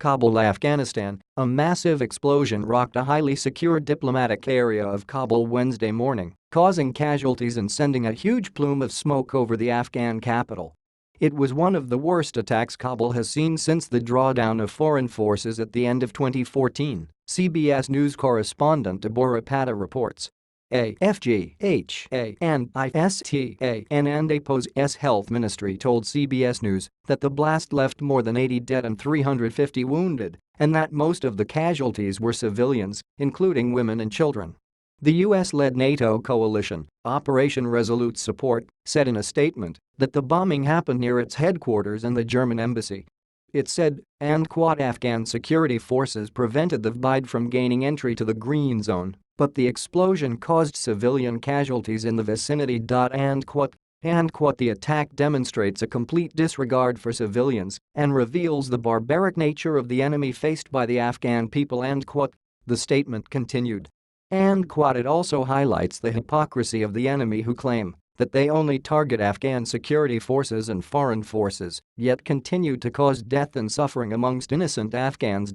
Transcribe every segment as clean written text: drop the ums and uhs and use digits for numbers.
Kabul, Afghanistan. A massive explosion rocked a highly secure diplomatic area of Kabul Wednesday morning, causing casualties and sending a huge plume of smoke over the Afghan capital. It was one of the worst attacks Kabul has seen since the drawdown of foreign forces at the end of 2014, CBS News correspondent Deborah Patta reports. AFGHA and ISTAN Health Ministry told CBS News that the blast left more than 80 dead and 350 wounded, and that most of the casualties were civilians, including women and children. The US-led NATO coalition, Operation Resolute Support, said in a statement that the bombing happened near its headquarters and the German embassy. It said, Afghan security forces prevented the VBID from gaining entry to the Green Zone, but the explosion caused civilian casualties in the vicinity. The attack demonstrates a complete disregard for civilians and reveals the barbaric nature of the enemy faced by the Afghan people. The statement continued. It also highlights the hypocrisy of the enemy who claim that they only target Afghan security forces and foreign forces, yet continue to cause death and suffering amongst innocent Afghans.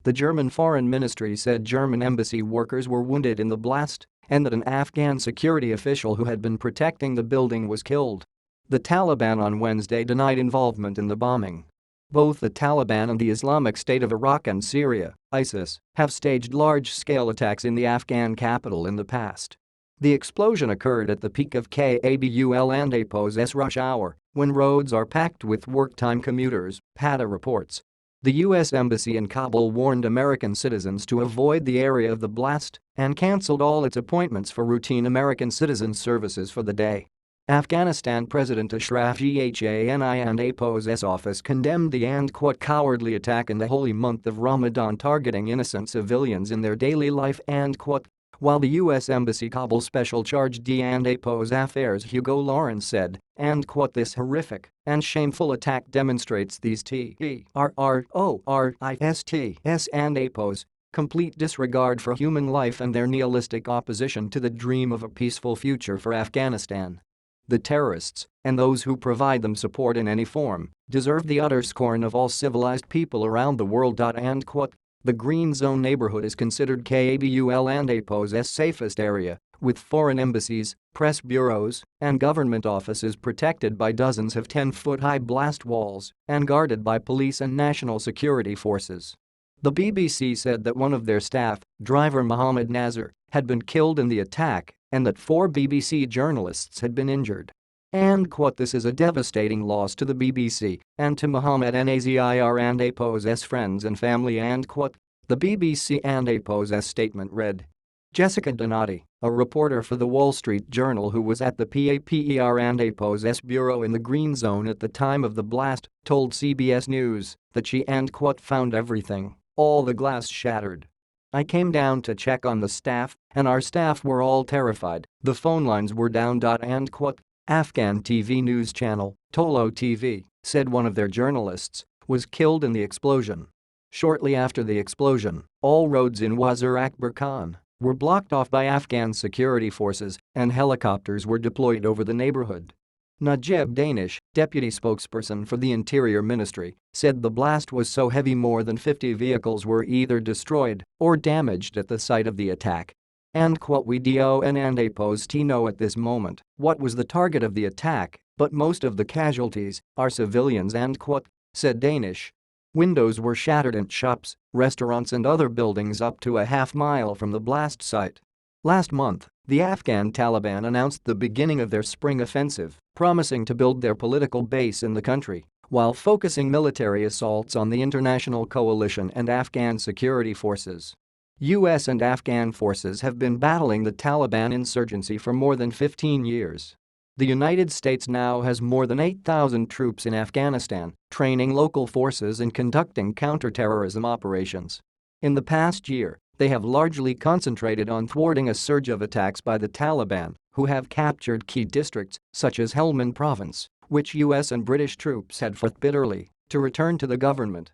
The German Foreign Ministry said German embassy workers were wounded in the blast and that an Afghan security official who had been protecting the building was killed. The Taliban on Wednesday denied involvement in the bombing. Both the Taliban and the Islamic State of Iraq and Syria, ISIS, have staged large-scale attacks in the Afghan capital in the past. The explosion occurred at the peak of Kabul's rush hour, when roads are packed with work-time commuters, Patta reports. The U.S. Embassy in Kabul warned American citizens to avoid the area of the blast and cancelled all its appointments for routine American citizen services for the day. Afghanistan President Ashraf Ghani's office condemned the cowardly attack in the holy month of Ramadan targeting innocent civilians in their daily life. While the U.S. Embassy Kabul Special Charge d'Apo's Affairs Hugo Lawrence said, this horrific and shameful attack demonstrates these Apo's complete disregard for human life and their nihilistic opposition to the dream of a peaceful future for Afghanistan. The terrorists, and those who provide them support in any form, deserve the utter scorn of all civilized people around the world. The Green Zone neighborhood is considered Kabul's safest area, with foreign embassies, press bureaus, and government offices protected by dozens of 10-foot-high blast walls and guarded by police and national security forces. The BBC said that one of their staff, driver Mohammed Nazar, had been killed in the attack and that 4 BBC journalists had been injured. This is a devastating loss to the BBC and to Mohammed Nazir and Apo's friends and family. The BBC and Apo's statement read. Jessica Donati, a reporter for the Wall Street Journal who was at the PAPER and Apo's bureau in the Green Zone at the time of the blast, told CBS News that she found everything, all the glass shattered. I came down to check on the staff, and our staff were all terrified, the phone lines were down. Afghan TV news channel, Tolo TV, said one of their journalists was killed in the explosion. Shortly after the explosion, all roads in Wazir Akbar Khan were blocked off by Afghan security forces and helicopters were deployed over the neighborhood. Najib Danish, deputy spokesperson for the Interior Ministry, said the blast was so heavy more than 50 vehicles were either destroyed or damaged at the site of the attack. We don't know at this moment what was the target of the attack, but most of the casualties are civilians. Said Danish. Windows were shattered in shops, restaurants and other buildings up to a half-mile from the blast site. Last month, the Afghan Taliban announced the beginning of their spring offensive, promising to build their political base in the country, while focusing military assaults on the international coalition and Afghan security forces. U.S. and Afghan forces have been battling the Taliban insurgency for more than 15 years. The United States now has more than 8,000 troops in Afghanistan, training local forces and conducting counterterrorism operations. In the past year, they have largely concentrated on thwarting a surge of attacks by the Taliban, who have captured key districts, such as Helmand Province, which U.S. and British troops had fought bitterly to return to the government.